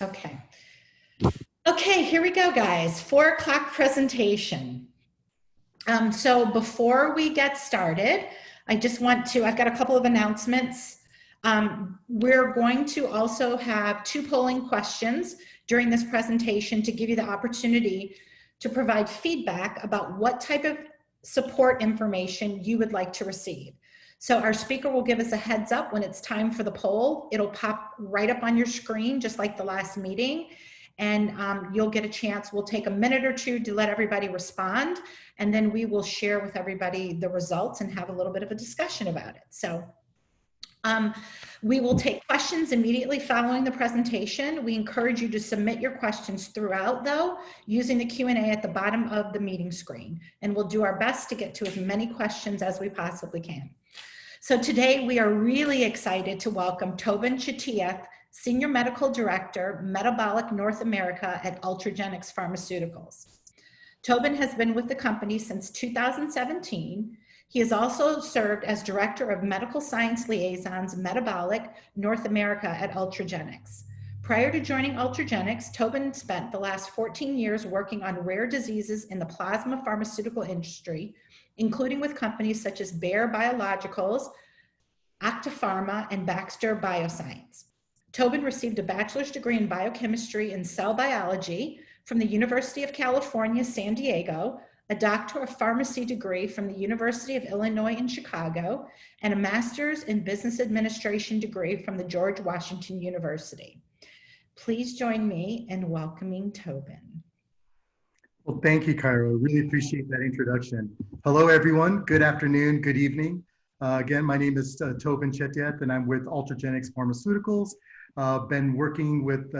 Okay. Okay, here we go, guys. 4 o'clock presentation. So before we get started, I've got a couple of announcements. We're going to also have 2 polling questions during this presentation to give you the opportunity to provide feedback about what type of support information you would like to receive. So our speaker will give us a heads up when it's time for the poll. It'll pop right up on your screen, just like the last meeting. And you'll get a chance. We'll take a minute or 2 to let everybody respond, and then we will share with everybody the results and have a little bit of a discussion about it. So we will take questions immediately following the presentation. We encourage you to submit your questions throughout, though, using the Q&A at the bottom of the meeting screen. And we'll do our best to get to as many questions as we possibly can. So today we are really excited to welcome Tobin Chettiath, Senior Medical Director, Metabolic North America at Ultragenyx Pharmaceuticals. Tobin has been with the company since 2017. He has also served as Director of Medical Science Liaisons, Metabolic North America at Ultragenyx. Prior to joining Ultragenyx, Tobin spent the last 14 years working on rare diseases in the plasma pharmaceutical industry, including with companies such as Bayer Biologicals, Actapharma, and Baxter Bioscience. Tobin received a bachelor's degree in biochemistry and cell biology from the University of California, San Diego, a doctor of pharmacy degree from the University of Illinois in Chicago, and a master's in business administration degree from the George Washington University. Please join me in welcoming Tobin. Well, thank you, Cairo. Really appreciate that introduction. Hello, everyone. Good afternoon, good evening. Again, my name is Tobin Chettiath, and I'm with Ultragenyx Pharmaceuticals. Been working with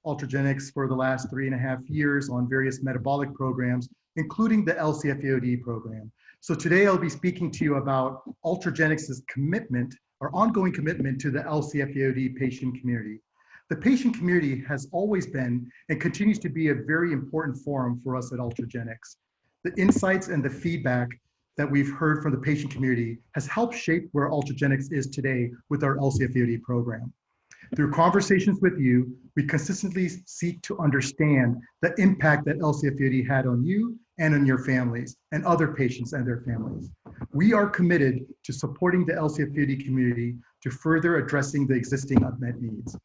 Ultragenyx for the last 3.5 years on various metabolic programs, including the LC-FAOD program. So today I'll be speaking to you about Ultragenyx's commitment, or ongoing commitment, to the LC-FAOD patient community. The patient community has always been and continues to be a very important forum for us at Ultragenyx. The insights and the feedback that we've heard from the patient community has helped shape where Ultragenyx is today with our LC-FAOD program. Through conversations with you, we consistently seek to understand the impact that LC-FAOD had on you and on your families and other patients and their families. We are committed to supporting the LC-FAOD community to further addressing the existing unmet needs.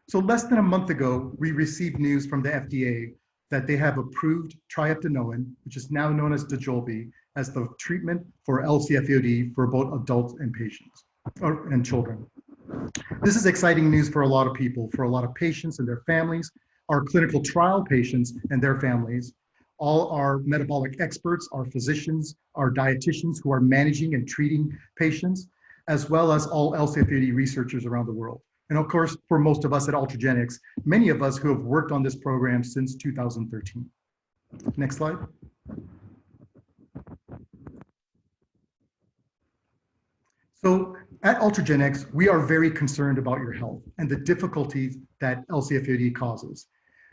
So less than a month ago, we received news from the FDA that they have approved triamcinolone, which is now known as Dojolvi, as the treatment for LC-FAOD for both adults and patients and children. This is exciting news for a lot of people, for a lot of patients and their families, our clinical trial patients and their families, all our metabolic experts, our physicians, our dietitians who are managing and treating patients, as well as all LC-FAOD researchers around the world. And of course, for most of us at Ultragenyx, many of us who have worked on this program since 2013. Next slide. So at Ultragenyx, we are very concerned about your health and the difficulties that LC-FAOD causes.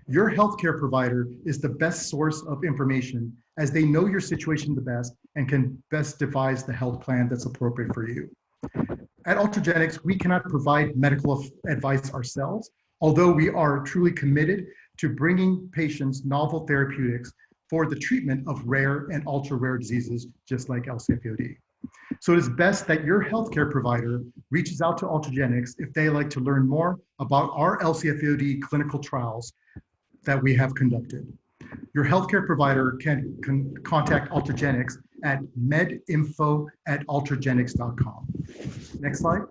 Your healthcare provider is the best source of information, as they know your situation the best and can best devise the health plan that's appropriate for you. At Ultragenyx, we cannot provide medical advice ourselves, although we are truly committed to bringing patients novel therapeutics for the treatment of rare and ultra-rare diseases, just like LC-FAOD. So it is best that your healthcare provider reaches out to Ultragenyx if they like to learn more about our LC-FAOD clinical trials that we have conducted. Your healthcare provider can contact Ultragenyx at medinfo@ultragenyx.com. Next slide.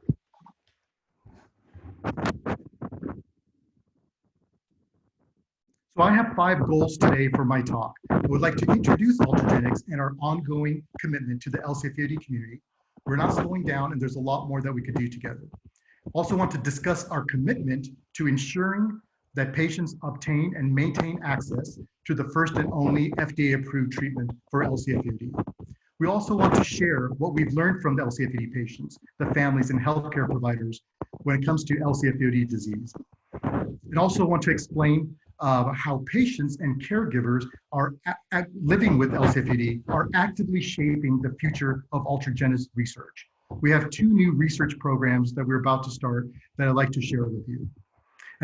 So I have 5 goals today for my talk. I would like to introduce Ultragenyx and our ongoing commitment to the LC-FAOD community. We're not slowing down, and there's a lot more that we could do together. Also want to discuss our commitment to ensuring that patients obtain and maintain access to the first and only FDA-approved treatment for LC-FAOD. We also want to share what we've learned from the LC-FAOD patients, the families, and healthcare providers when it comes to LC-FAOD disease. And also want to explain how patients and caregivers are living with LC-FAOD are actively shaping the future of Ultragenyx research. We have 2 new research programs that we're about to start that I'd like to share with you.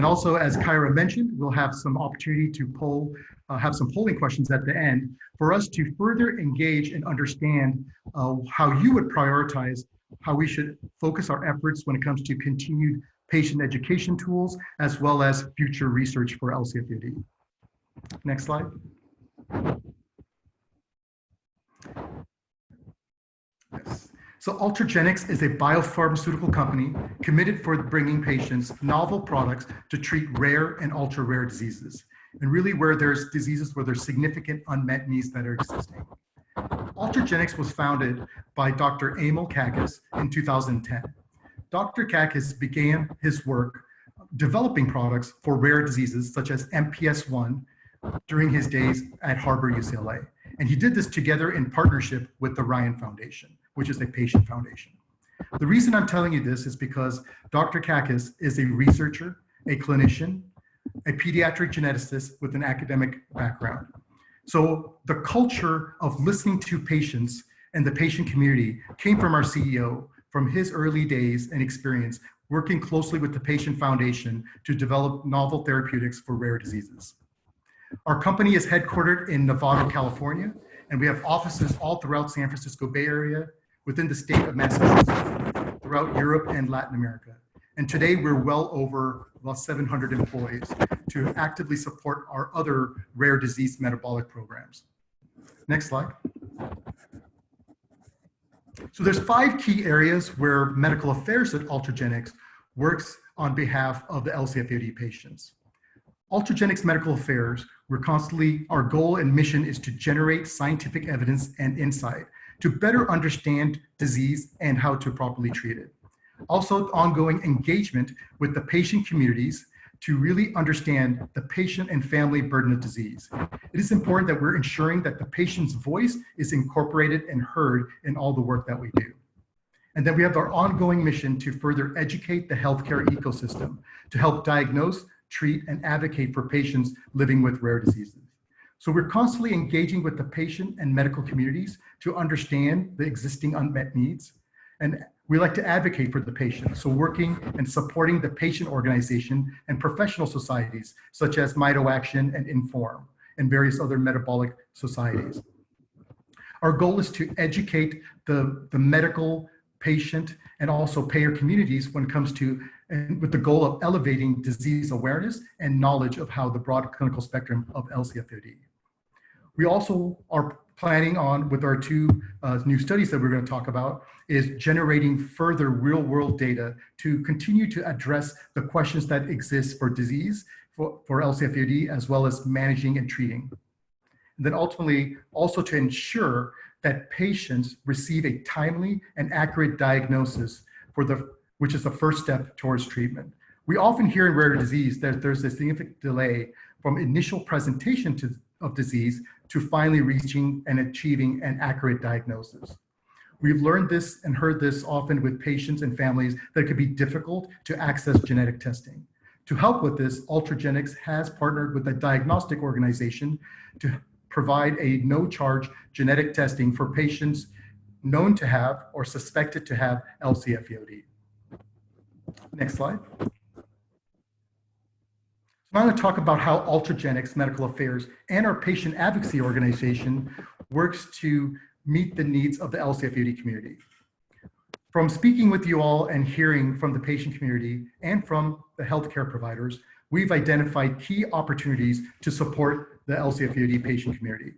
And also, as Kyra mentioned, we'll have some opportunity to have some polling questions at the end for us to further engage and understand how you would prioritize how we should focus our efforts when it comes to continued patient education tools, as well as future research for LCFAOD. Next slide. Yes. So Ultragenyx is a biopharmaceutical company committed for bringing patients novel products to treat rare and ultra rare diseases, and really where there's diseases where there's significant unmet needs that are existing. Ultragenyx was founded by Dr. Emil Kakkis in 2010. Dr. Kakkis began his work developing products for rare diseases such as MPS I during his days at Harbor UCLA. And he did this together in partnership with the Ryan Foundation, which is a patient foundation. The reason I'm telling you this is because Dr. Kakkis is a researcher, a clinician, a pediatric geneticist with an academic background. So the culture of listening to patients and the patient community came from our CEO, from his early days and experience working closely with the Patient Foundation to develop novel therapeutics for rare diseases. Our company is headquartered in Nevada, California, and we have offices all throughout San Francisco Bay Area, within the state of Massachusetts, throughout Europe and Latin America. And today we're well over about 700 employees to actively support our other rare disease metabolic programs. Next slide. So there's 5 key areas where medical affairs at Ultragenyx works on behalf of the LCFAOD patients. Ultragenyx Medical Affairs, our goal and mission is to generate scientific evidence and insight to better understand disease and how to properly treat it. Also, ongoing engagement with the patient communities to really understand the patient and family burden of disease. It is important that we're ensuring that the patient's voice is incorporated and heard in all the work that we do. And then we have our ongoing mission to further educate the healthcare ecosystem to help diagnose, treat, and advocate for patients living with rare diseases. So we're constantly engaging with the patient and medical communities to understand the existing unmet needs. And we like to advocate for the patient. So working and supporting the patient organization and professional societies, such as MitoAction and Inform, and various other metabolic societies. Our goal is to educate the medical, patient, and also payer communities when it comes to, and with the goal of elevating disease awareness and knowledge of how the broad clinical spectrum of LCFAOD. We also are planning on, with our 2 new studies that we're going to talk about, is generating further real-world data to continue to address the questions that exist for disease, for LCFAOD, as well as managing and treating. And then ultimately, also to ensure that patients receive a timely and accurate diagnosis which is the first step towards treatment. We often hear in rare disease that there's a significant delay from initial presentation of disease to finally reaching and achieving an accurate diagnosis. We've learned this and heard this often with patients and families that it could be difficult to access genetic testing. To help with this, Ultragenyx has partnered with a diagnostic organization to provide a no-charge genetic testing for patients known to have or suspected to have LCFAOD. Next slide. I'm going to talk about how Ultragenyx Medical Affairs and our patient advocacy organization works to meet the needs of the LCFAOD community. From speaking with you all and hearing from the patient community and from the healthcare providers, we've identified key opportunities to support the LCFAOD patient community.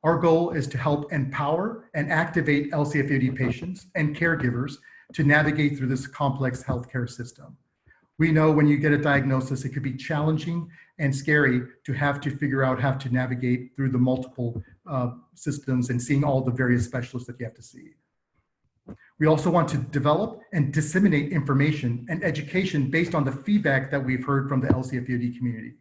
Our goal is to help empower and activate LCFAOD patients and caregivers to navigate through this complex healthcare system. We know when you get a diagnosis, it could be challenging and scary to have to figure out how to navigate through the multiple systems and seeing all the various specialists that you have to see. We also want to develop and disseminate information and education based on the feedback that we've heard from the LCFAOD community.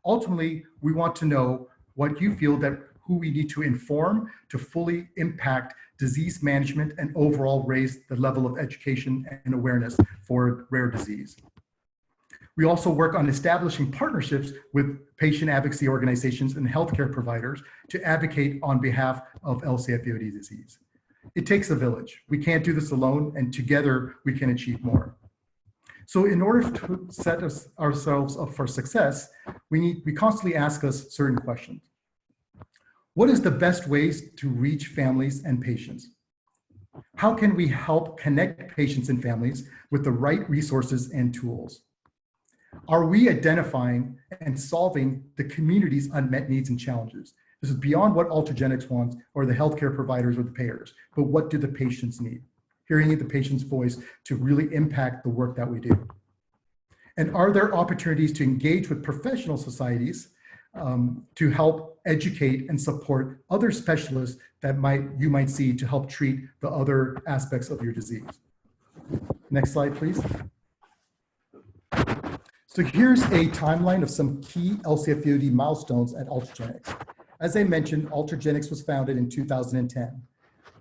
Ultimately, we want to know what you feel that who we need to inform to fully impact disease management and overall raise the level of education and awareness for rare disease. We also work on establishing partnerships with patient advocacy organizations and healthcare providers to advocate on behalf of LCFAOD disease. It takes a village. We can't do this alone, and together we can achieve more. So in order to set ourselves up for success, we constantly ask us certain questions. What is the best ways to reach families and patients? How can we help connect patients and families with the right resources and tools? Are we identifying and solving the community's unmet needs and challenges? This is beyond what Ultragenyx wants or the healthcare providers or the payers, but what do the patients need? Hearing the patient's voice to really impact the work that we do. And are there opportunities to engage with professional societies to help educate and support other specialists that you might see to help treat the other aspects of your disease? Next slide, please. So here's a timeline of some key LCFAOD milestones at Ultragenyx. As I mentioned, Ultragenyx was founded in 2010.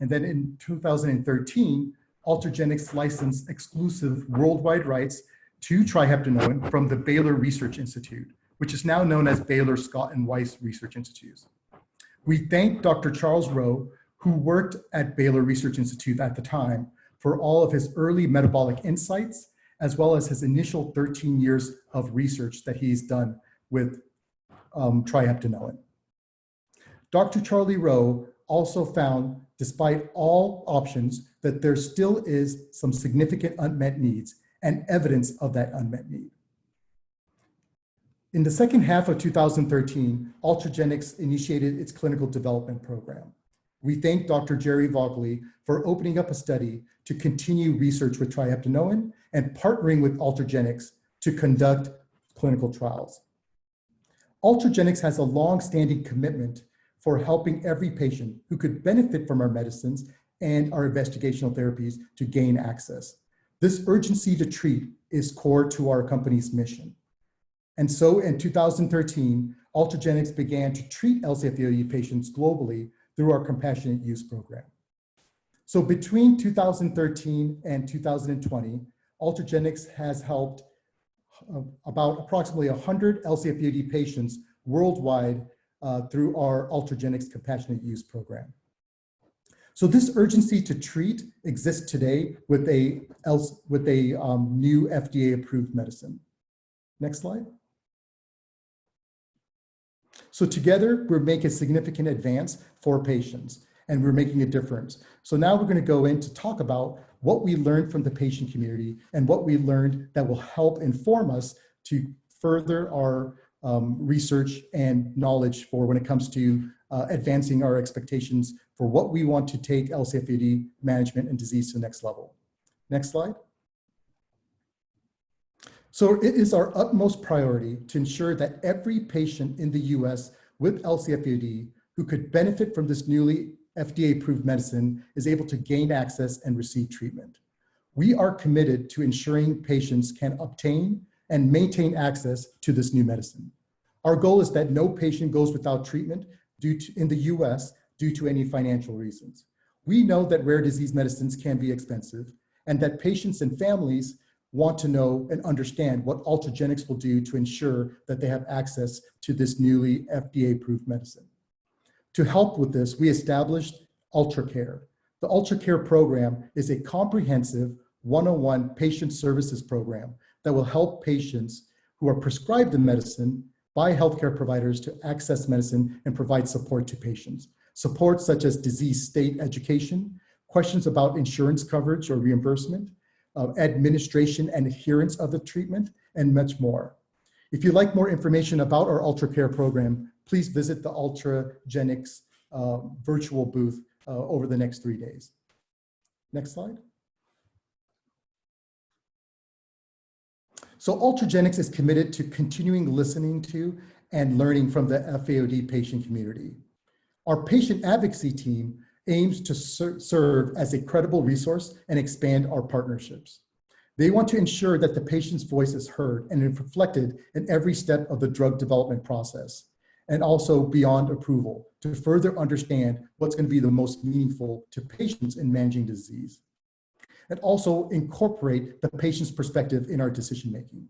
And then in 2013, Ultragenyx licensed exclusive worldwide rights to triheptanoin from the Baylor Research Institute, which is now known as Baylor Scott and Weiss Research Institutes. We thank Dr. Charles Rowe, who worked at Baylor Research Institute at the time, for all of his early metabolic insights, as well as his initial 13 years of research that he's done with triheptanoin. Dr. Charlie Rowe also found, despite all options, that there still is some significant unmet needs and evidence of that unmet need. In the second half of 2013, Ultragenyx initiated its clinical development program. We thank Dr. Jerry Vogley for opening up a study to continue research with triheptanoin and partnering with Ultragenyx to conduct clinical trials. Ultragenyx has a long-standing commitment for helping every patient who could benefit from our medicines and our investigational therapies to gain access. This urgency to treat is core to our company's mission. And so in 2013, Ultragenyx began to treat LCFAOD patients globally through our compassionate use program. So between 2013 and 2020, Ultragenyx has helped about approximately 100 LCFAOD patients worldwide through our Ultragenyx compassionate use program. So this urgency to treat exists today with a new FDA-approved medicine. Next slide. So together, we're making a significant advance for patients, and we're making a difference. So now we're going to go in to talk about what we learned from the patient community and what we learned that will help inform us to further our research and knowledge for when it comes to advancing our expectations for what we want to take LCFAOD management and disease to the next level. Next slide. So it is our utmost priority to ensure that every patient in the US with LCFAOD who could benefit from this newly FDA-approved medicine is able to gain access and receive treatment. We are committed to ensuring patients can obtain and maintain access to this new medicine. Our goal is that no patient goes without treatment in the US due to any financial reasons. We know that rare disease medicines can be expensive and that patients and families want to know and understand what Ultragenyx will do to ensure that they have access to this newly FDA-approved medicine. To help with this, we established UltraCare. The UltraCare program is a comprehensive one-on-one patient services program that will help patients who are prescribed the medicine by healthcare providers to access medicine and provide support to patients. Support such as disease state education, questions about insurance coverage or reimbursement, administration and adherence of the treatment, and much more. If you'd like more information about our UltraCare program, please visit the Ultragenyx virtual booth over the next 3 days. Next slide. So Ultragenyx is committed to continuing listening to and learning from the FAOD patient community. Our patient advocacy team aims to serve as a credible resource and expand our partnerships. They want to ensure that the patient's voice is heard and is reflected in every step of the drug development process, and also beyond approval to further understand what's going to be the most meaningful to patients in managing disease, and also incorporate the patient's perspective in our decision-making.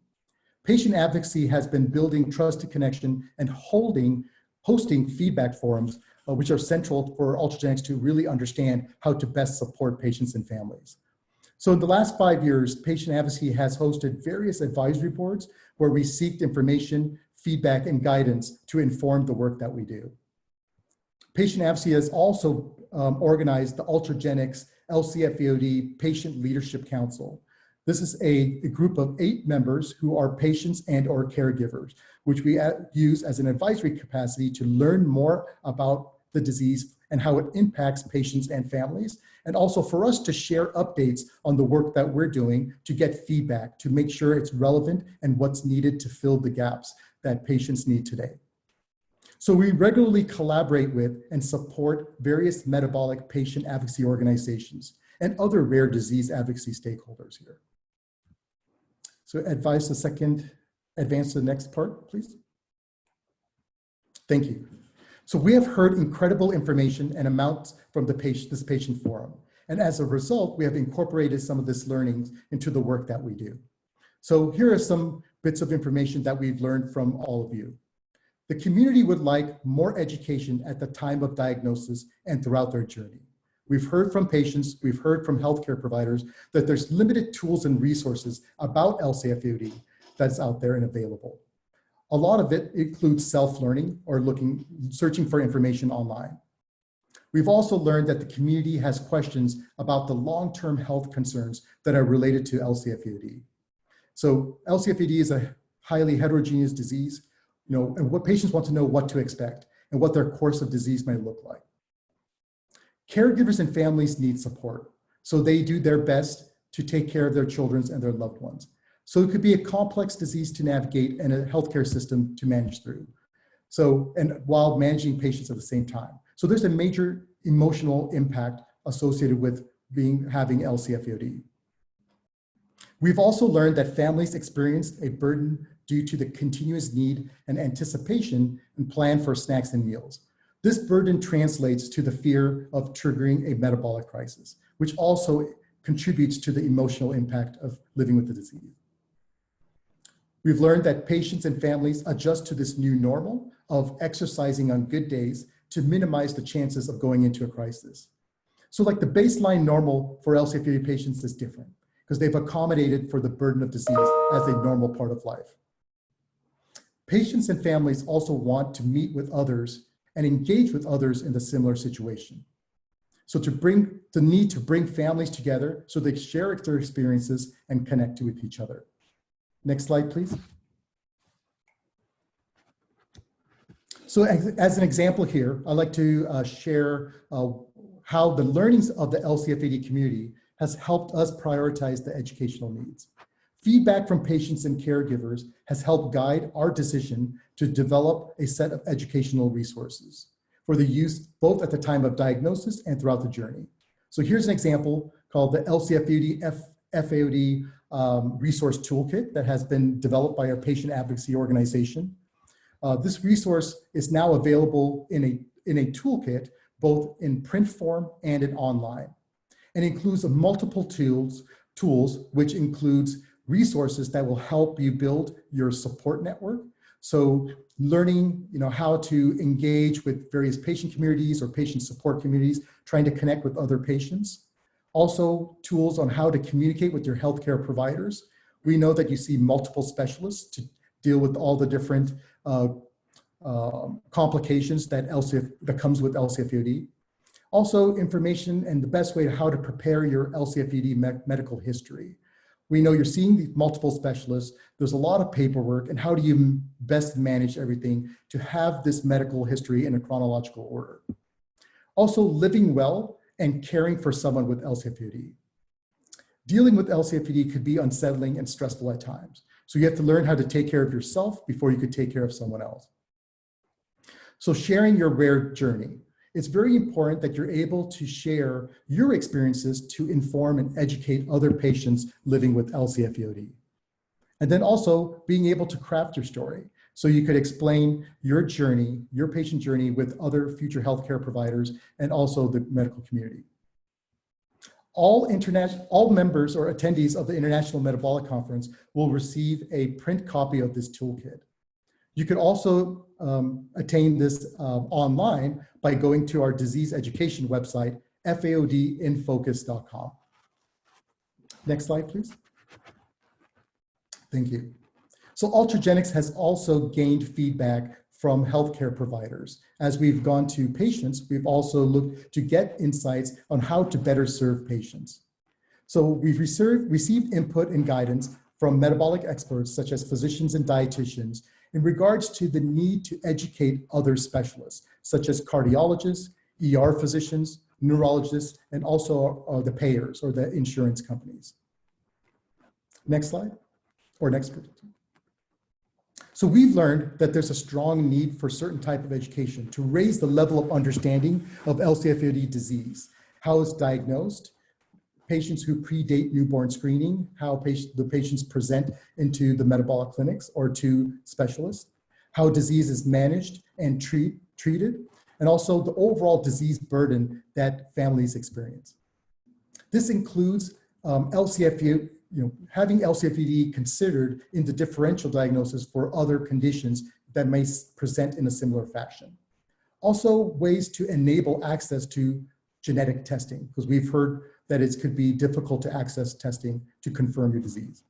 Patient advocacy has been building trusted connection and hosting feedback forums, which are central for Ultragenyx to really understand how to best support patients and families. So in the last 5 years, patient advocacy has hosted various advisory boards where we seek information, feedback, and guidance to inform the work that we do. Patient advocacy has also organized the Ultragenyx LCFAOD Patient Leadership Council. This is a group of 8 members who are patients and/or caregivers, which we use as an advisory capacity to learn more about the disease and how it impacts patients and families, and also for us to share updates on the work that we're doing to get feedback, to make sure it's relevant and what's needed to fill the gaps that patients need today. So we regularly collaborate with and support various metabolic patient advocacy organizations and other rare disease advocacy stakeholders here. So advance to the next part, please. Thank you. So we have heard incredible information and amounts from this patient forum. And as a result, we have incorporated some of this learnings into the work that we do. So here are some bits of information that we've learned from all of you. The community would like more education at the time of diagnosis and throughout their journey. We've heard from patients, we've heard from healthcare providers that there's limited tools and resources about LCFAOD that's out there and available. A lot of it includes self-learning or searching for information online. We've also learned that the community has questions about the long-term health concerns that are related to LCFAOD. So LCFAOD is a highly heterogeneous disease, and what patients want to know what to expect and what their course of disease might look like. Caregivers and families need support, so they do their best to take care of their children and their loved ones. So it could be a complex disease to navigate and a healthcare system to manage through. And while managing patients at the same time. So there's a major emotional impact associated with having LCFAOD. We've also learned that families experience a burden due to the continuous need and anticipation and plan for snacks and meals. This burden translates to the fear of triggering a metabolic crisis, which also contributes to the emotional impact of living with the disease. We've learned that patients and families adjust to this new normal of exercising on good days to minimize the chances of going into a crisis. So like the baseline normal for LCFAOD patients is different because they've accommodated for the burden of disease as a normal part of life. Patients and families also want to meet with others and engage with others in the similar situation. So the need to bring families together so they share their experiences and connect with each other. Next slide, please. So as an example here, I'd like to share how the learnings of the LCFAOD community has helped us prioritize the educational needs. Feedback from patients and caregivers has helped guide our decision to develop a set of educational resources for the use both at the time of diagnosis and throughout the journey. So here's an example called the LCFAOD FAOD resource toolkit that has been developed by our patient advocacy organization. This resource is now available in a toolkit, both in print form and in online, and includes multiple tools, which includes resources that will help you build your support network. So learning, how to engage with various patient communities or patient support communities, trying to connect with other patients. Also tools on how to communicate with your healthcare providers. We know that you see multiple specialists to deal with all the different complications that comes with LCFAOD. Also information and the best way how to prepare your LCFAOD medical history. We know you're seeing these multiple specialists. There's a lot of paperwork, and how do you best manage everything to have this medical history in a chronological order. Also living well and caring for someone with LCFAOD. Dealing with LCFAOD could be unsettling and stressful at times. So you have to learn how to take care of yourself before you could take care of someone else. So sharing your rare journey. It's very important that you're able to share your experiences to inform and educate other patients living with LCFAOD. And then also being able to craft your story. So you could explain your journey, your patient journey with other future healthcare providers and also the medical community. All members or attendees of the International Metabolic Conference will receive a print copy of this toolkit. You could also attain this online by going to our disease education website, FAODinfocus.com. Next slide, please. Thank you. So Ultragenyx has also gained feedback from healthcare providers. As we've gone to patients, we've also looked to get insights on how to better serve patients. So we've received input and guidance from metabolic experts such as physicians and dietitians in regards to the need to educate other specialists, such as cardiologists, ER physicians, neurologists, and also the payers or the insurance companies. Next slide, or next please. So we've learned that there's a strong need for certain type of education to raise the level of understanding of LCFAOD disease, how it's diagnosed, patients who predate newborn screening, how the patients present into the metabolic clinics or to specialists, how disease is managed and treated, and also the overall disease burden that families experience. This includes having LCFAOD considered in the differential diagnosis for other conditions that may present in a similar fashion. Also, ways to enable access to genetic testing, because we've heard that it could be difficult to access testing to confirm your disease.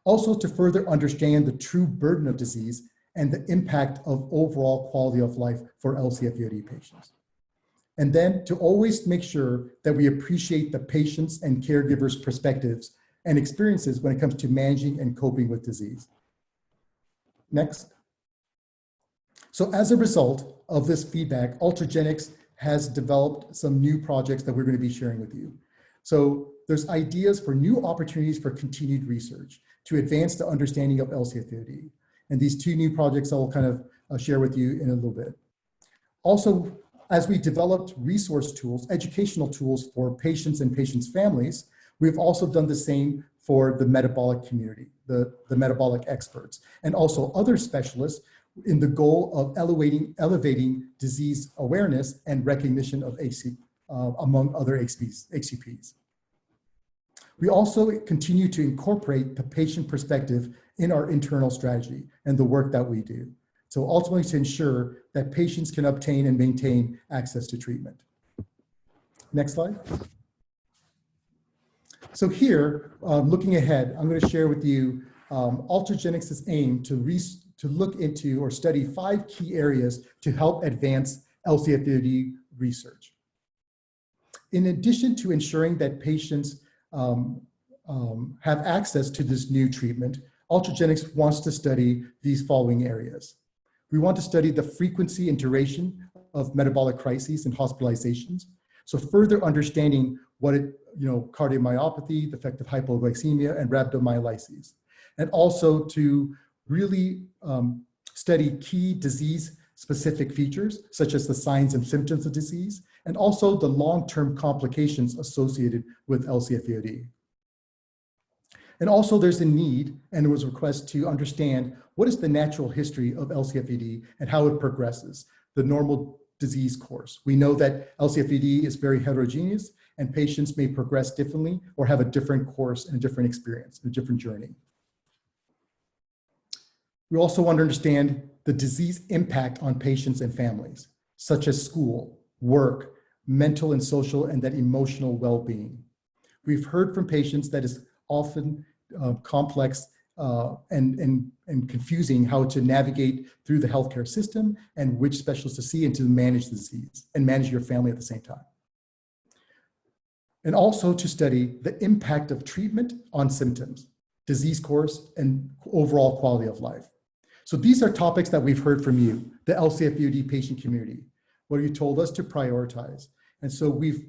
Also, to further understand the true burden of disease and the impact of overall quality of life for LCFAOD patients. And then to always make sure that we appreciate the patients' and caregivers' perspectives and experiences when it comes to managing and coping with disease. Next. So as a result of this feedback, Ultragenyx has developed some new projects that we're going to be sharing with you. So there's ideas for new opportunities for continued research to advance the understanding of LCFAOD. And these two new projects I'll kind of share with you in a little bit. Also, as we developed resource tools, educational tools for patients and patients' families, we've also done the same for the metabolic community, the metabolic experts, and also other specialists in the goal of elevating disease awareness and recognition of among other HCPs. We also continue to incorporate the patient perspective in our internal strategy and the work that we do. So ultimately to ensure that patients can obtain and maintain access to treatment. Next slide. So here, looking ahead, I'm going to share with you Ultragenyx's aim to look into or study 5 key areas to help advance LCFAOD research. In addition to ensuring that patients have access to this new treatment, Ultragenyx wants to study these following areas. We want to study the frequency and duration of metabolic crises and hospitalizations. So further understanding what cardiomyopathy, the effect of hypoglycemia, and rhabdomyolysis. And also to really study key disease-specific features, such as the signs and symptoms of disease, and also the long-term complications associated with LCFAOD. And also there's a need, and there was a request to understand what is the natural history of LCFAOD and how it progresses, the normal disease course. We know that LCFAOD is very heterogeneous and patients may progress differently or have a different course and a different experience, a different journey. We also want to understand the disease impact on patients and families, such as school, work, mental and social, and that emotional well-being. We've heard from patients that it's often complex and confusing how to navigate through the healthcare system and which specialists to see and to manage the disease and manage your family at the same time. And also to study the impact of treatment on symptoms, disease course, and overall quality of life. So these are topics that we've heard from you, the LCFAOD patient community, what you told us to prioritize. And so we've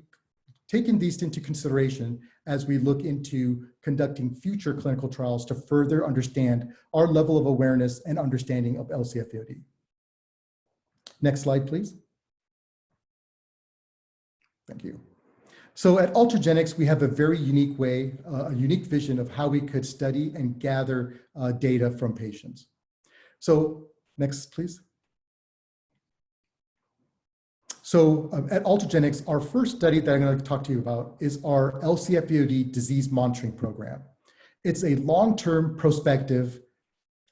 taken these into consideration as we look into conducting future clinical trials to further understand our level of awareness and understanding of LCFAOD. Next slide, please. Thank you. So at Ultragenyx, we have a very unique way, a unique vision of how we could study and gather data from patients. So next, please. So at Ultragenyx, our first study that I'm going to talk to you about is our LCFAOD disease monitoring program. It's a long-term prospective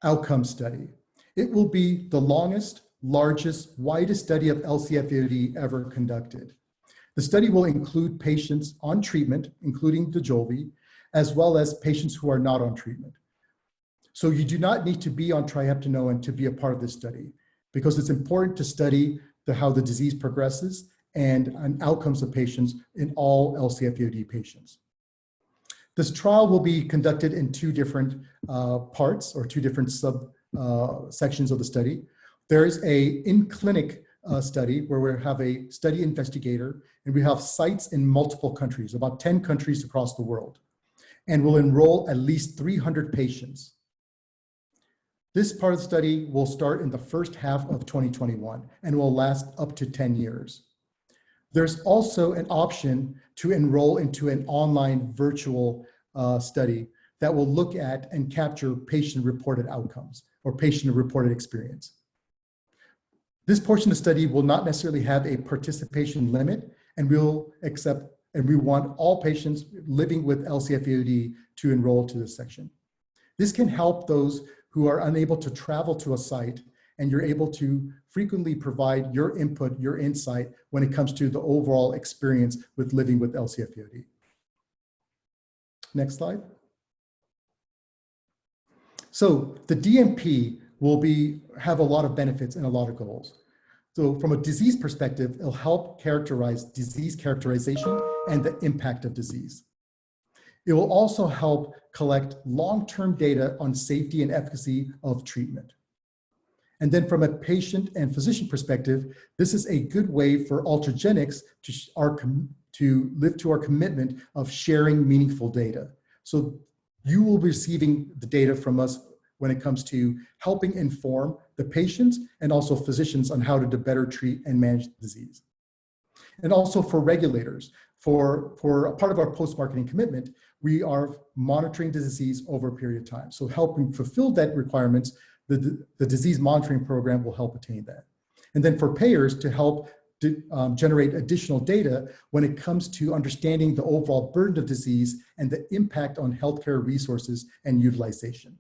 outcome study. It will be the longest, largest, widest study of LCFAOD ever conducted. The study will include patients on treatment, including Dojolvi, as well as patients who are not on treatment. So you do not need to be on triheptanone to be a part of this study, because it's important to study how the disease progresses and outcomes of patients in all LCFAOD patients. This trial will be conducted in two different parts, or two different sections of the study. There's a in-clinic study where we have a study investigator, and we have sites in multiple countries, about 10 countries across the world, and will enroll at least 300 patients. This part of the study will start in the first half of 2021 and will last up to 10 years. There's also an option to enroll into an online virtual study that will look at and capture patient-reported outcomes or patient-reported experience. This portion of the study will not necessarily have a participation limit, and we want all patients living with LCFAOD to enroll to this section. This can help those who are unable to travel to a site, and you're able to frequently provide your input, your insight when it comes to the overall experience with living with LCFAOD. Next slide. So the DMP will have a lot of benefits and a lot of goals. So from a disease perspective, it'll help characterize disease characterization and the impact of disease. It will also help collect long-term data on safety and efficacy of treatment. And then from a patient and physician perspective, this is a good way for Ultragenyx to live to our commitment of sharing meaningful data. So you will be receiving the data from us when it comes to helping inform the patients and also physicians on how to better treat and manage the disease. And also for regulators, for a part of our post-marketing commitment, we are monitoring the disease over a period of time. So helping fulfill that requirements, the disease monitoring program will help attain that. And then for payers to help generate additional data when it comes to understanding the overall burden of disease and the impact on healthcare resources and utilization.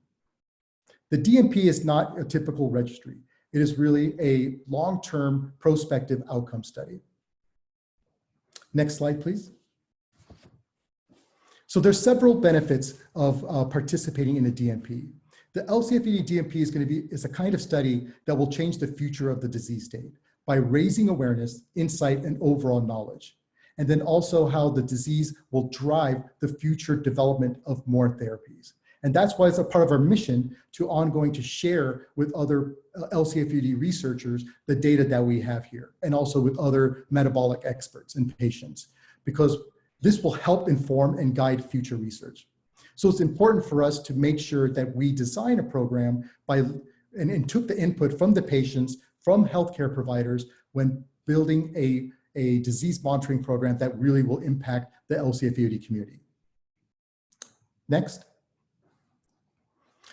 The DMP is not a typical registry. It is really a long-term prospective outcome study. Next slide, please. So there's several benefits of participating in a DMP. The LCFAOD DMP is a kind of study that will change the future of the disease state by raising awareness, insight, and overall knowledge. And then also how the disease will drive the future development of more therapies. And that's why it's a part of our mission to ongoing to share with other LCFAOD researchers the data that we have here, and also with other metabolic experts and patients, because this will help inform and guide future research. So it's important for us to make sure that we design a program and took the input from the patients, from healthcare providers when building a disease monitoring program that really will impact the LCFAOD community. Next.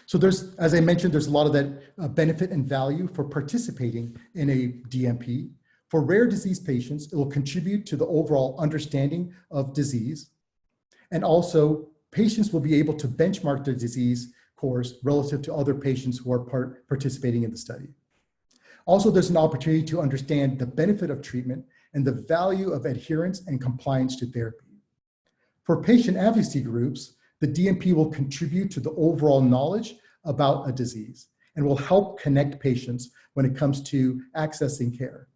So as I mentioned, there's a lot of that benefit and value for participating in a DMP. For rare disease patients, it will contribute to the overall understanding of disease. And also, patients will be able to benchmark their disease course relative to other patients who are participating in the study. Also, there's an opportunity to understand the benefit of treatment and the value of adherence and compliance to therapy. For patient advocacy groups, the DMP will contribute to the overall knowledge about a disease and will help connect patients when it comes to accessing care,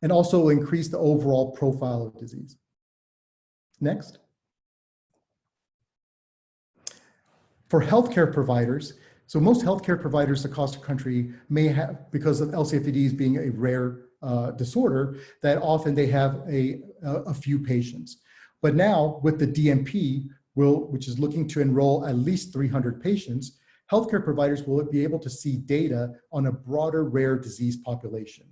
and also will increase the overall profile of disease. Next. For healthcare providers, so most healthcare providers across the country may have, because of LCFAODs being a rare disorder, that often they have a few patients. But now with the DMP, which is looking to enroll at least 300 patients, healthcare providers will be able to see data on a broader rare disease population.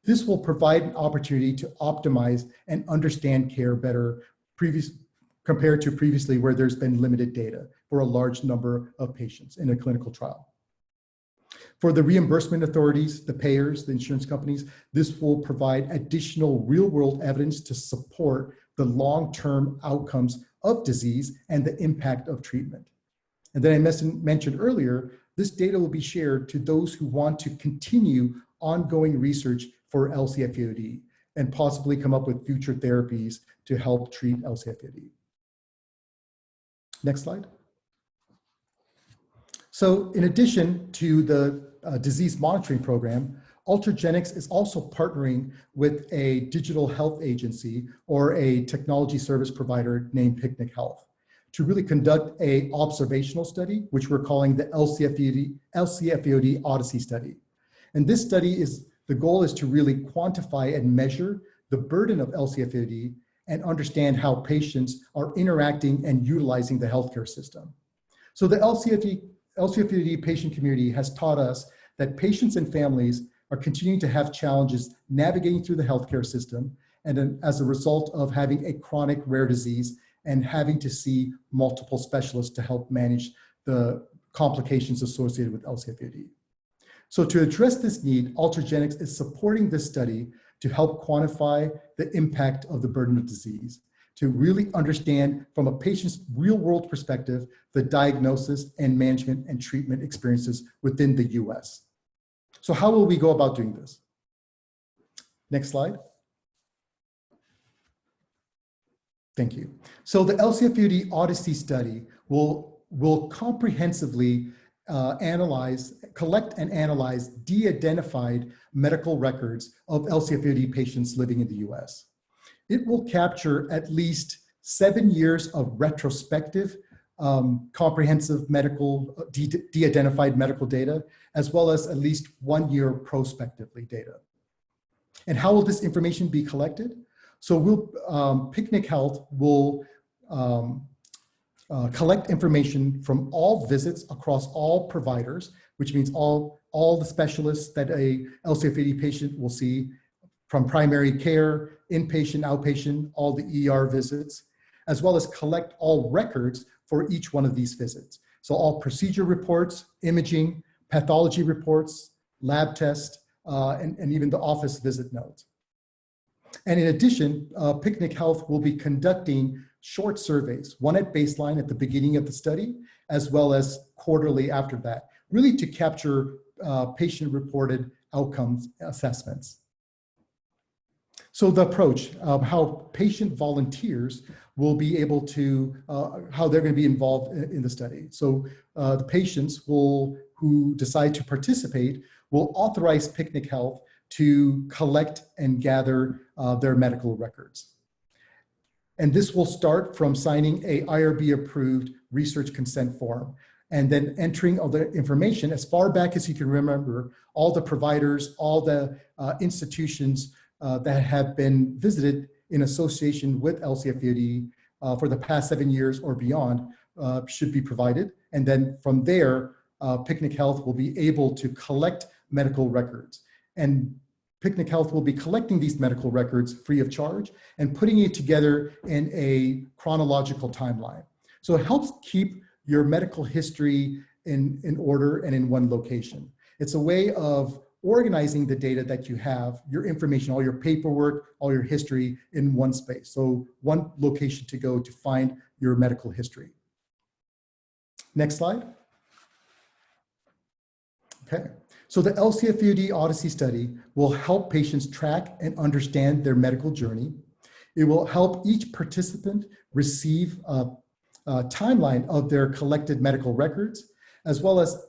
This will provide an opportunity to optimize and understand care better compared to previously where there's been limited data for a large number of patients in a clinical trial. For the reimbursement authorities, the payers, the insurance companies, this will provide additional real-world evidence to support the long-term outcomes of disease and the impact of treatment. And then I mentioned earlier, this data will be shared to those who want to continue ongoing research for LCFAOD and possibly come up with future therapies to help treat LCFAOD. Next slide. So in addition to the disease monitoring program, Ultragenyx is also partnering with a digital health agency or a technology service provider named Picnic Health to really conduct a observational study, which we're calling the LCFAOD Odyssey study. And this study the goal is to really quantify and measure the burden of LCFAOD and understand how patients are interacting and utilizing the healthcare system. So the LCFAOD patient community has taught us that patients and families are continuing to have challenges navigating through the healthcare system, and as a result of having a chronic rare disease and having to see multiple specialists to help manage the complications associated with LCFAOD. So to address this need, Ultragenyx is supporting this study to help quantify the impact of the burden of disease, to really understand from a patient's real-world perspective the diagnosis and management and treatment experiences within the US. So how will we go about doing this? Next slide. Thank you. So the LCFAOD Odyssey study will comprehensively collect and analyze de-identified medical records of LCFAOD patients living in the US. It will capture at least 7 years of retrospective, comprehensive medical, de-identified medical data, as well as at least 1 year prospectively data. And how will this information be collected? So Picnic Health will collect information from all visits across all providers, which means all the specialists that a LCFAOD patient will see, from primary care, inpatient, outpatient, all the ER visits, as well as collect all records for each one of these visits. So all procedure reports, imaging, pathology reports, lab tests, and even the office visit notes. And in addition, Picnic Health will be conducting short surveys, one at baseline at the beginning of the study, as well as quarterly after that, really to capture patient-reported outcomes assessments. So the approach of how patient volunteers will be able to, how they're going to be involved in the study. So the patients who decide to participate will authorize Picnic Health to collect and gather their medical records. And this will start from signing a IRB-approved research consent form, and then entering all the information as far back as you can remember, all the providers, all the institutions that have been visited in association with LCFAOD for the past 7 years or beyond should be provided. And then from there, Picnic Health will be able to collect medical records. And Picnic Health will be collecting these medical records free of charge and putting it together in a chronological timeline. So it helps keep your medical history in order and in one location. It's a way of organizing the data that you have, your information, all your paperwork, all your history in one space. So one location to go to find your medical history. Next slide. Okay. So the LCFAOD Odyssey study will help patients track and understand their medical journey. It will help each participant receive a timeline of their collected medical records, as well as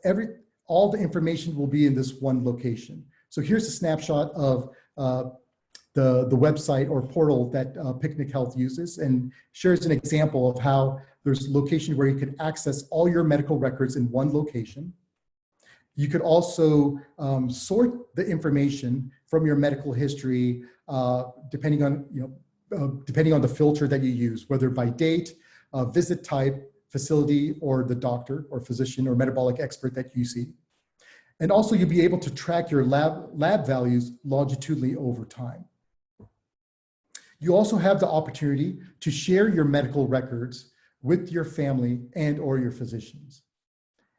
all the information will be in this one location. So here's a snapshot of the website or portal that Picnic Health uses, and shares an example of how there's a location where you can access all your medical records in one location. You could also sort the information from your medical history depending on the filter that you use, whether by date, visit type, facility, or the doctor or physician or metabolic expert that you see. And also you'll be able to track your lab values longitudinally over time. You also have the opportunity to share your medical records with your family and or your physicians.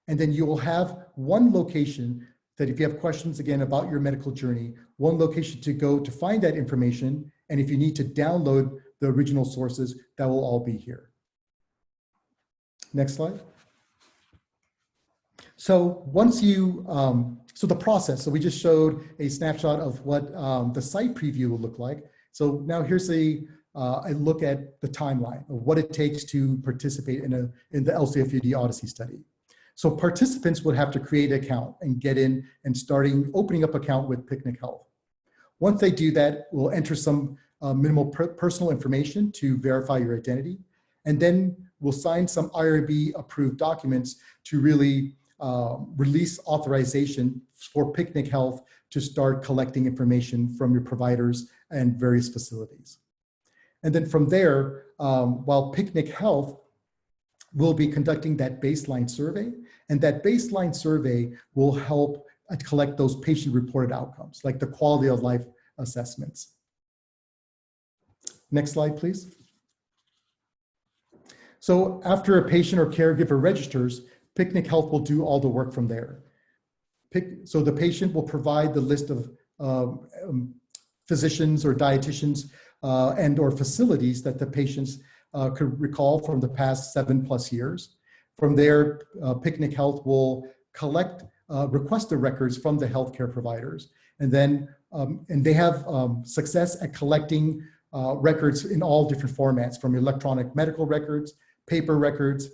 And then you will have one location that if you have questions again about your medical journey, one location to go to find that information. And if you need to download the original sources, that will all be here. Next slide. So once you, so the process, so we just showed a snapshot of what the site preview will look like. So now here's a a look at the timeline of what it takes to participate in the LCFUD Odyssey study. So participants would have to create an account and get in and opening up account with Picnic Health. Once they do that, we'll enter some minimal personal information to verify your identity. And then we'll sign some IRB approved documents to really release authorization for Picnic Health to start collecting information from your providers and various facilities. And then from there, while Picnic Health will be conducting that baseline survey, and that baseline survey will help collect those patient-reported outcomes, like the quality of life assessments. Next slide, please. So after a patient or caregiver registers, Picnic Health will do all the work from there. So the patient will provide the list of physicians or dietitians and or facilities that the patients could recall from the past 7+ years. From there, Picnic Health will request the records from the healthcare providers. And then, and they have success at collecting records in all different formats, from electronic medical records, paper records,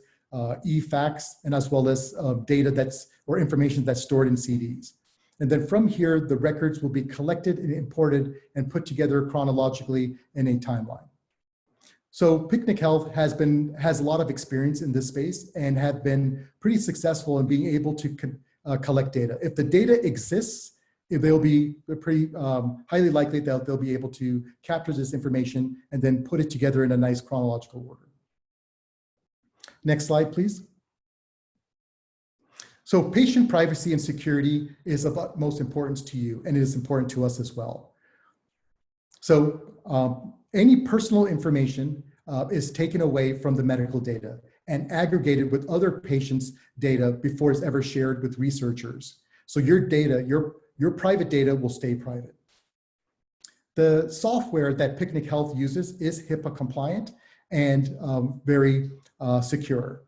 e-fax, and as well as data or information that's stored in CDs. And then from here, the records will be collected and imported and put together chronologically in a timeline. So Picnic Health has a lot of experience in this space and have been pretty successful in being able to collect data. If the data exists, they'll be pretty highly likely that they'll be able to capture this information and then put it together in a nice chronological order. Next slide, please. So patient privacy and security is of utmost importance to you, and it is important to us as well. So any personal information is taken away from the medical data and aggregated with other patients' data before it's ever shared with researchers. So your data, your private data will stay private. The software that Picnic Health uses is HIPAA compliant and very secure.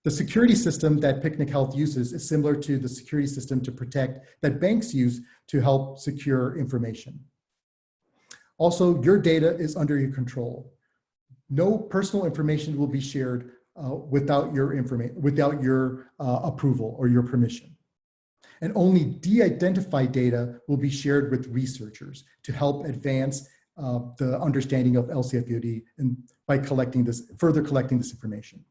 The security system that Picnic Health uses is similar to the security system that banks use to help secure information. Also, your data is under your control. No personal information will be shared without your approval or your permission. And only de-identified data will be shared with researchers to help advance the understanding of LCFAOD and by further collecting this information.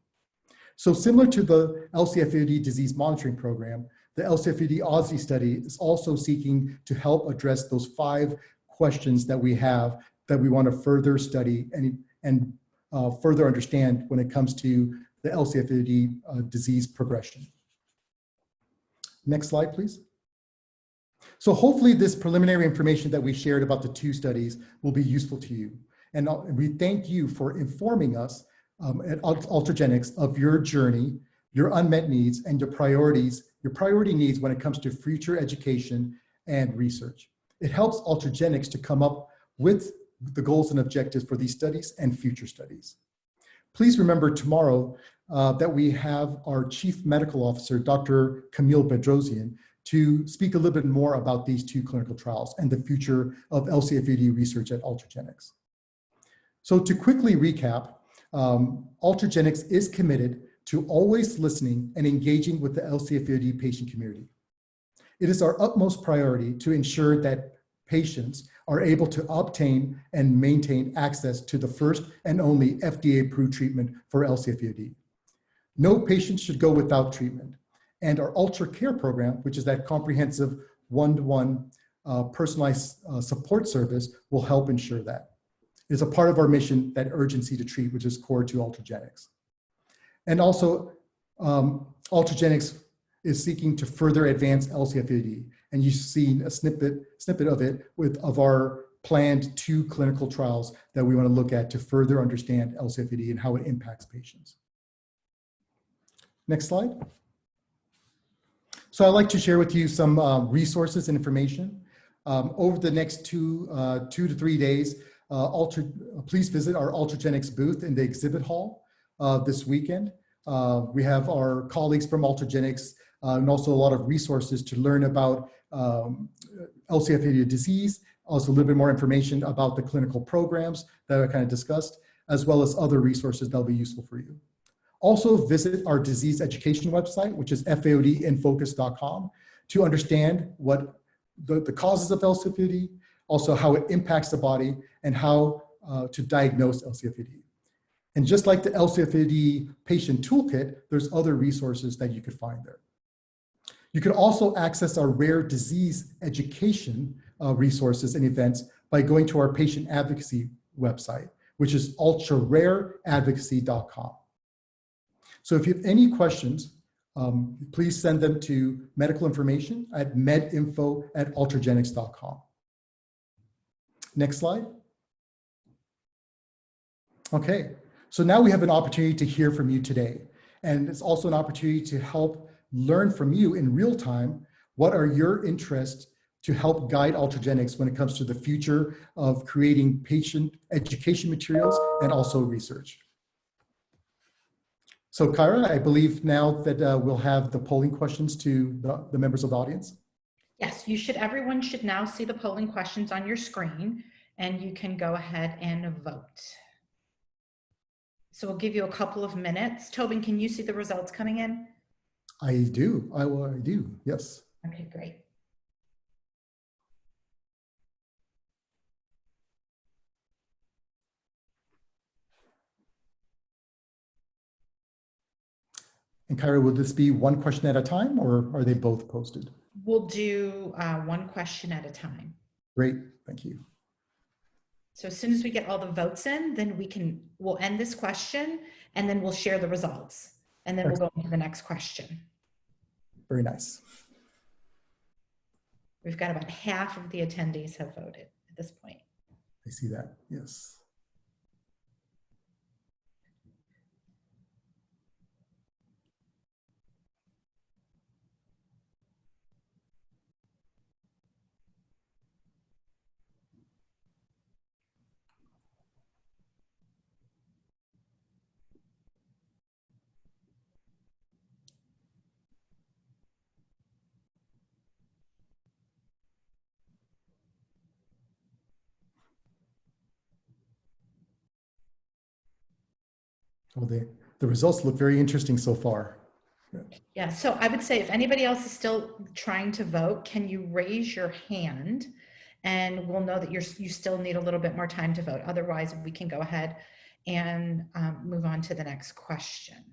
So similar to the LCFAOD disease monitoring program, the LCFAOD Odyssey study is also seeking to help address those 5 questions that we have that we want to further study and further understand when it comes to the LCFAOD disease progression. Next slide, please. So hopefully this preliminary information that we shared about the 2 studies will be useful to you. And we thank you for informing us at Ultragenyx of your journey, your unmet needs, and your priority needs when it comes to future education and research. It helps Ultragenyx to come up with the goals and objectives for these studies and future studies. Please remember tomorrow that we have our Chief Medical Officer, Dr. Camille Bedrosian, to speak a little bit more about these 2 clinical trials and the future of LCFAOD research at Ultragenyx. So to quickly recap, Ultragenyx is committed to always listening and engaging with the LCFAOD patient community. It is our utmost priority to ensure that patients are able to obtain and maintain access to the first and only FDA-approved treatment for LCFAOD. No patient should go without treatment. And our Ultra Care program, which is that comprehensive one-to-one personalized support service, will help ensure that. It's a part of our mission, that urgency to treat, which is core to Ultragenyx. And also, Ultragenyx is seeking to further advance LCFAOD. And you've seen a snippet of it of our planned 2 clinical trials that we want to look at to further understand LCFAOD and how it impacts patients. Next slide. So I'd like to share with you some resources and information. Over the next 2 to 3 days, please visit our Ultragenyx booth in the exhibit hall this weekend. We have our colleagues from Ultragenyx and also a lot of resources to learn about LCFAOD disease also a little bit more information about the clinical programs that I kind of discussed, as well as other resources that'll be useful for you. Also visit our disease education website, which is FAODinfocus.com, to understand what the causes of LCFAOD, also how it impacts the body, and how to diagnose LCFAOD. And just like the LCFAOD patient toolkit, there's other resources that you could find there. You can also access our rare disease education resources and events by going to our patient advocacy website, which is ultrarareadvocacy.com. So if you have any questions, please send them to medical information at medinfo@ultragenyx.com. Next slide. Okay, so now we have an opportunity to hear from you today. And it's also an opportunity to help learn from you in real time. What are your interests to help guide Ultragenyx when it comes to the future of creating patient education materials and also research? So Kyra, I believe now that we'll have the polling questions to the members of the audience. Yes, everyone should now see the polling questions on your screen, and you can go ahead and vote. So we'll give you a couple of minutes. Tobin, can you see the results coming in? I do, I do, yes. Okay, great. And Kyra, will this be one question at a time, or are they both posted? We'll do one question at a time. Great, thank you. So as soon as we get all the votes in, then we'll end this question, and then we'll share the results. And then we'll go into the next question. Very nice. We've got about half of the attendees have voted at this point. I see that, yes. Well, the results look very interesting so far. Yeah, so I would say if anybody else is still trying to vote, can you raise your hand, and we'll know that you still need a little bit more time to vote. Otherwise, we can go ahead and move on to the next question.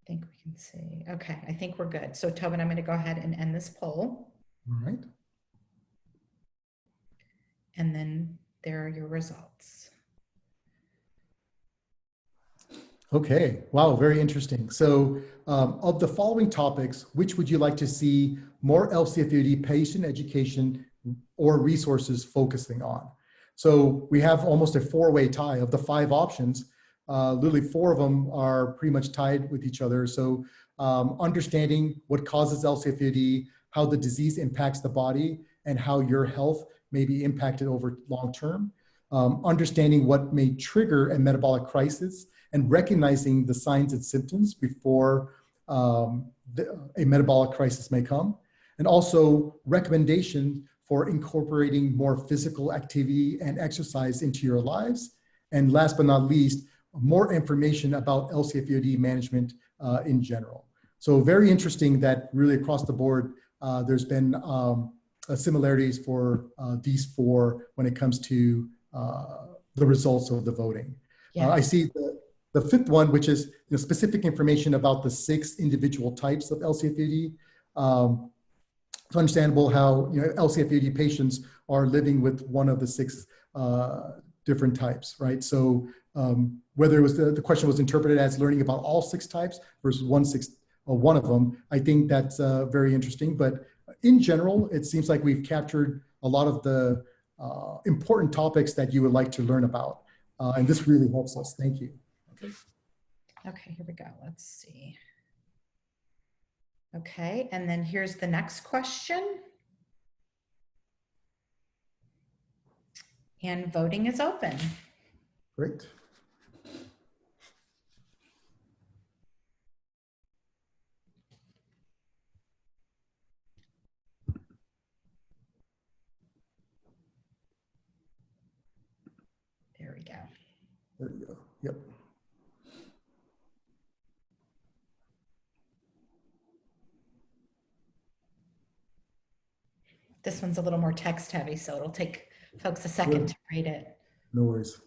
I think we can see. Okay, I think we're good. So Tobin, I'm going to go ahead and end this poll. All right. And then there are your results. Okay, wow, very interesting. So of the following topics, which would you like to see more LCFAOD patient education or resources focusing on? So we have almost a four-way tie. Of the 5 options, literally 4 of them are pretty much tied with each other. So understanding what causes LCFAOD, how the disease impacts the body, and how your health may be impacted over long term. Understanding what may trigger a metabolic crisis, and recognizing the signs and symptoms before a metabolic crisis may come. And also recommendation for incorporating more physical activity and exercise into your lives. And last but not least, more information about LCFAOD management in general. So very interesting that really across the board, there's been similarities for these 4 when it comes to the results of the voting. Yeah. I see the 5th one, which is specific information about the 6 individual types of LCFAOD. It's understandable how LCFAOD patients are living with one of the 6 different types, right? So whether it was the question was interpreted as learning about all 6 types versus one of them, I think that's very interesting. But in general, it seems like we've captured a lot of the important topics that you would like to learn about. And this really helps us. Thank you. Okay, here we go. Let's see. Okay, and then here's the next question. And voting is open. Great. There we go. Yep. This one's a little more text heavy, so it'll take folks a second to read it. No worries.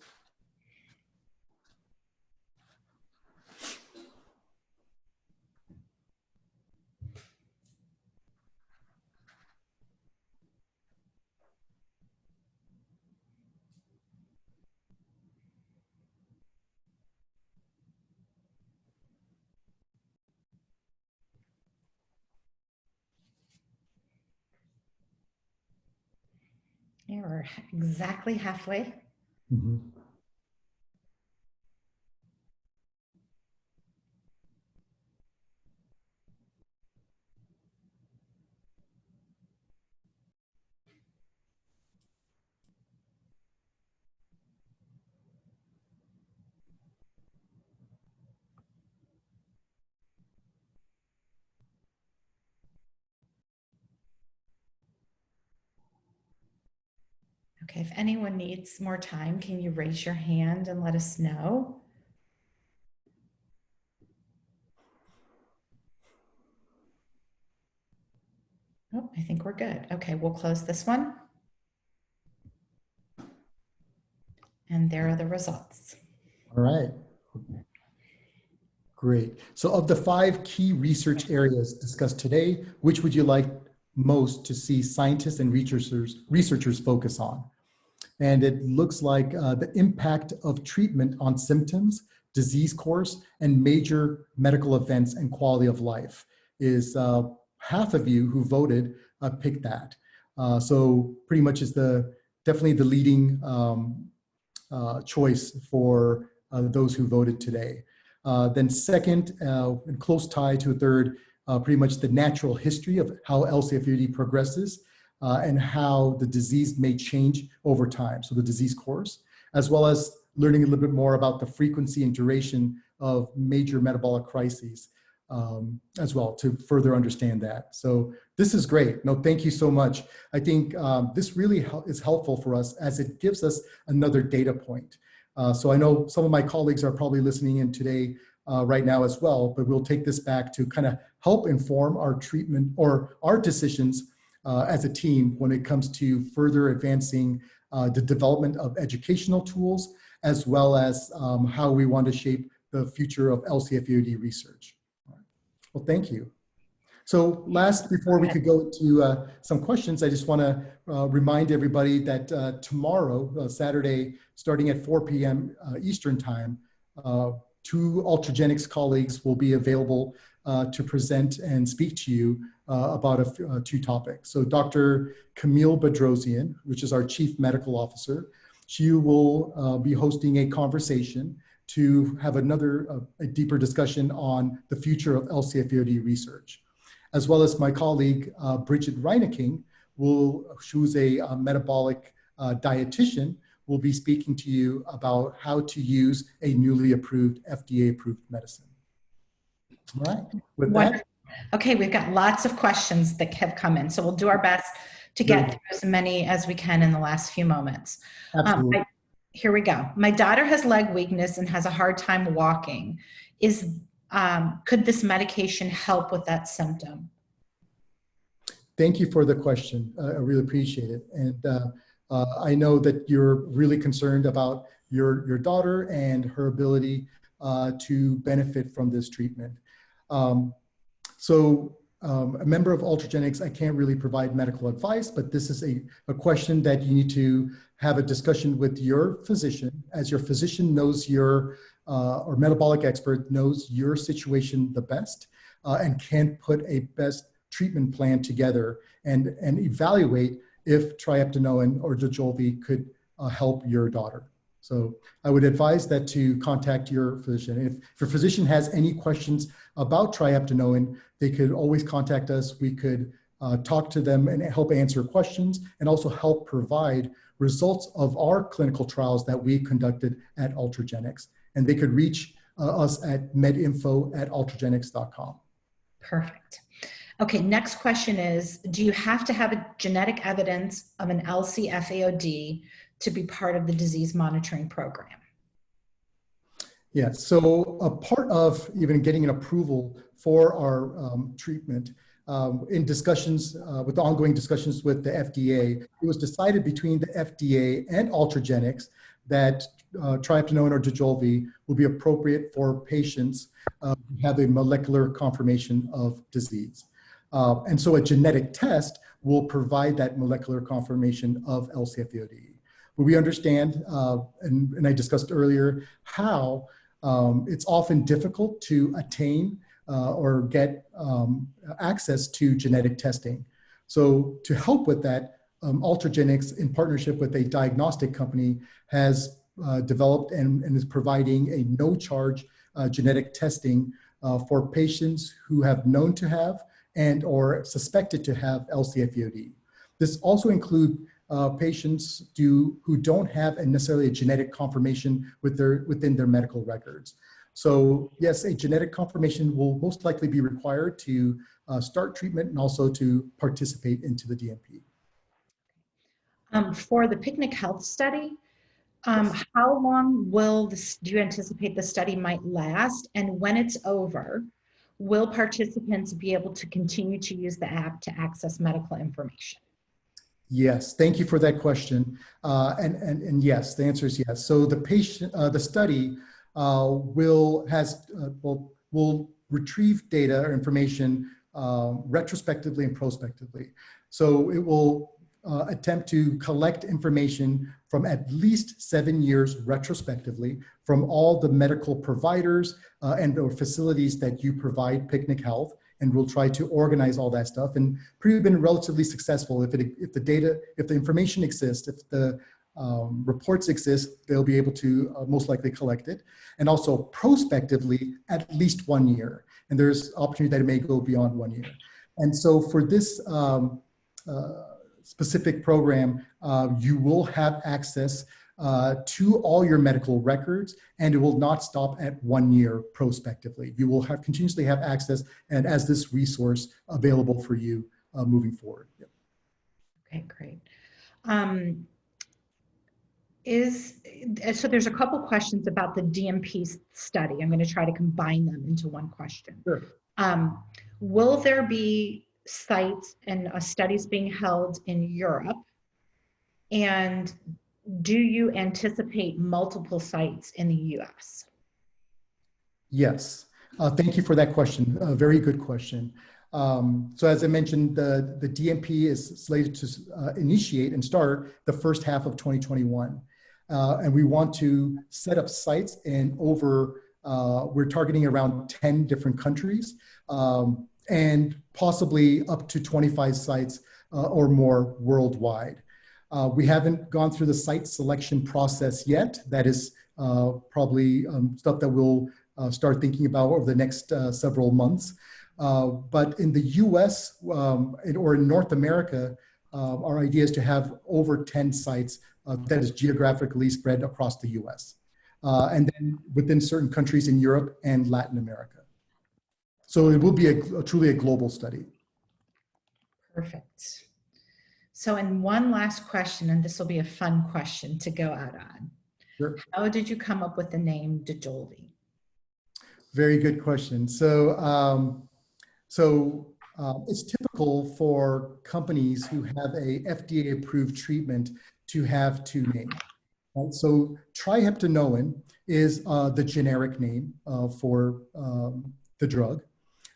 Yeah, we're exactly halfway. Mm-hmm. Okay, if anyone needs more time, can you raise your hand and let us know? Oh, I think we're good. Okay, we'll close this one. And there are the results. All right. Great. So of the 5 key research areas discussed today, which would you like most to see scientists and researchers focus on? And it looks like the impact of treatment on symptoms, disease course, and major medical events and quality of life is half of you who voted picked that. So pretty much is definitely the leading choice for those who voted today. Then second, in close tie to a third, pretty much the natural history of how LCFAOD progresses and how the disease may change over time, so the disease course, as well as learning a little bit more about the frequency and duration of major metabolic crises as well to further understand that. So this is great. No, thank you so much. I think this really is helpful for us as it gives us another data point. So I know some of my colleagues are probably listening in today right now as well, but we'll take this back to kind of help inform our treatment or our decisions as a team when it comes to further advancing the development of educational tools, as well as how we want to shape the future of LCFAOD research. Well, thank you. So last, before we could go to some questions, I just want to remind everybody that tomorrow, Saturday, starting at 4 p.m. Eastern time, 2 Ultragenyx colleagues will be available to present and speak to you about 2 topics. So Dr. Camille Bedrosian, which is our Chief Medical Officer, she will be hosting a conversation to have a deeper discussion on the future of LCFAOD research. As well as my colleague, Bridget Reineking, who's a metabolic dietitian, will be speaking to you about how to use a newly approved, FDA-approved medicine. All right, with that. Okay, we've got lots of questions that have come in, so we'll do our best to get through as many as we can in the last few moments. Absolutely. Here we go. My daughter has leg weakness and has a hard time walking. Could this medication help with that symptom? Thank you for the question. I really appreciate it. And I know that you're really concerned about your daughter and her ability to benefit from this treatment. A member of Ultragenyx, I can't really provide medical advice, but this is a question that you need to have a discussion with your physician, as your physician knows or metabolic expert knows your situation the best and can put a best treatment plan together and evaluate if trieptinoin or Dojolvi could help your daughter. So I would advise that to contact your physician. If your physician has any questions about trieptinoin, they could always contact us. We could talk to them and help answer questions and also help provide results of our clinical trials that we conducted at Ultragenyx. And they could reach us at medinfo@ultragenyx.com. Perfect. Okay, next question is, do you have to have a genetic evidence of an LCFAOD to be part of the disease monitoring program? Yeah, so a part of even getting an approval for our treatment, in discussions, with the ongoing discussions with the FDA, it was decided between the FDA and Ultragenyx that triamcinolone or Dojolvi will be appropriate for patients who have a molecular confirmation of disease. And so a genetic test will provide that molecular confirmation of LCFAOD. But we understand, and I discussed earlier, how it's often difficult to attain or get access to genetic testing. So to help with that, Ultragenyx, in partnership with a diagnostic company, has developed and is providing a no-charge genetic testing for patients who have known to have and or suspected to have LCFAOD. This also includes patients who don't have necessarily a genetic confirmation within their medical records. So yes, a genetic confirmation will most likely be required to start treatment and also to participate into the DMP. For the Picnic Health study, how long do you anticipate the study might last? And when it's over, will participants be able to continue to use the app to access medical information? Yes, thank you for that question. And yes, the answer is yes. So the study will retrieve data or information retrospectively and prospectively. So it will attempt to collect information from at least 7 years retrospectively from all the medical providers and or facilities that you provide Picnic Health, and we'll try to organize all that stuff. And we've been relatively successful. If the information exists, if the reports exist, they'll be able to most likely collect it. And also prospectively, at least 1 year. And there's opportunity that it may go beyond 1 year. And so for this specific program, you will have access to all your medical records, and it will not stop at 1 year prospectively. You will continuously have access and as this resource available for you moving forward. Yep. Okay, great. So there's a couple questions about the DMP study. I'm going to try to combine them into one question. Sure. Will there be sites and studies being held in Europe? And do you anticipate multiple sites in the US? Yes. Thank you for that question. A very good question. So as I mentioned, the DMP is slated to initiate and start the first half of 2021. And we want to set up sites in we're targeting around 10 different countries and possibly up to 25 sites or more worldwide. We haven't gone through the site selection process yet. That is probably stuff that we'll start thinking about over the next several months. But in the US or in North America, our idea is to have over 10 sites that is geographically spread across the US. And then within certain countries in Europe and Latin America. So it will be truly a global study. Perfect. So, and one last question, and this will be a fun question to go out on. Sure. How did you come up with the name Dojolvi? Very good question. So, it's typical for companies who have a FDA-approved treatment to have two names. Right? So, triheptanoin is the generic name for the drug,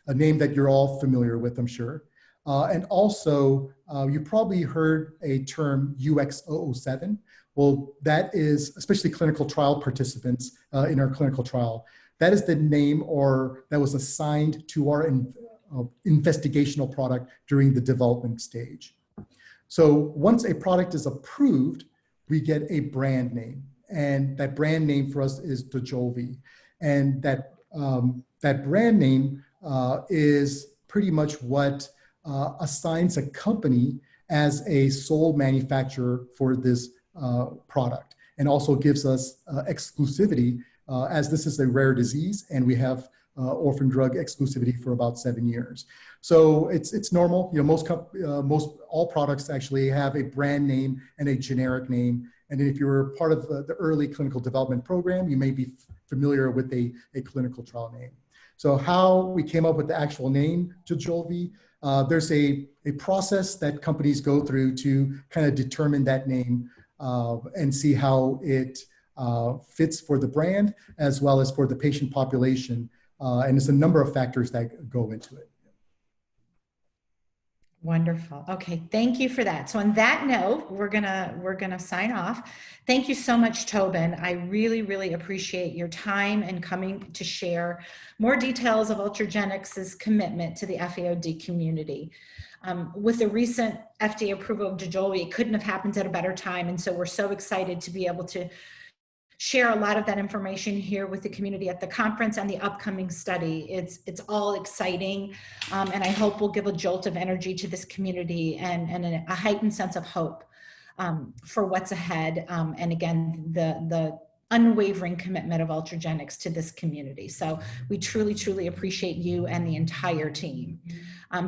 a name that you're all familiar with, I'm sure. And also, you probably heard a term UX007. Well, that is, especially clinical trial participants in our clinical trial, that is the name that was assigned to our investigational product during the development stage. So once a product is approved, we get a brand name. And that brand name for us is Dojolvi. And that brand name is pretty much what assigns a company as a sole manufacturer for this product, and also gives us exclusivity as this is a rare disease and we have orphan drug exclusivity for about 7 years. So it's normal. You know, most all products actually have a brand name and a generic name, And if you were part of the early clinical development program, you may be familiar with a clinical trial name. So how we came up with the actual name Dojolvi, there's a process that companies go through to kind of determine that name and see how it fits for the brand as well as for the patient population. And there's a number of factors that go into it. Wonderful. Okay, thank you for that. So on that note, we're gonna sign off. Thank you so much, Tobin. I really, really appreciate your time and coming to share more details of Ultragenyx's commitment to the FAOD community. With the recent FDA approval of Dojolvi, it couldn't have happened at a better time, and so we're so excited to be able to share a lot of that information here with the community at the conference and the upcoming study. It's all exciting, and I hope will give a jolt of energy to this community and a heightened sense of hope for what's ahead. And again, the unwavering commitment of Ultragenyx to this community. So we truly, truly appreciate you and the entire team.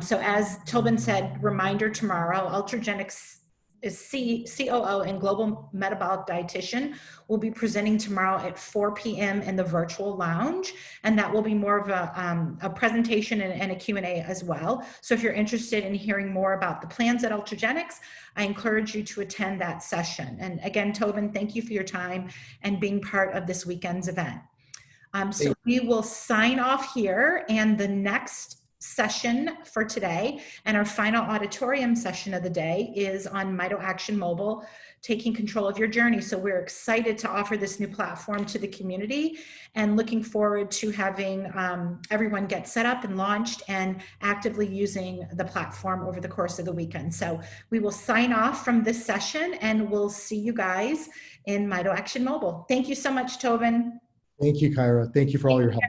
So as Tobin said, reminder tomorrow, Ultragenyx is COO and Global Metabolic Dietitian will be presenting tomorrow at 4 p.m. in the virtual lounge. And that will be more of a presentation and a Q&A as well. So if you're interested in hearing more about the plans at Ultragenyx, I encourage you to attend that session. And again, Tobin, thank you for your time and being part of this weekend's event. So we will sign off here, and the next session for today and our final auditorium session of the day is on Mito Action Mobile, taking control of your journey. So we're excited to offer this new platform to the community and looking forward to having everyone get set up and launched and actively using the platform over the course of the weekend. So we will sign off from this session and we'll see you guys in Mito Action Mobile. Thank you so much, Tobin. Thank you, Kyra. Thank you for all your help.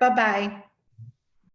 Bye-bye.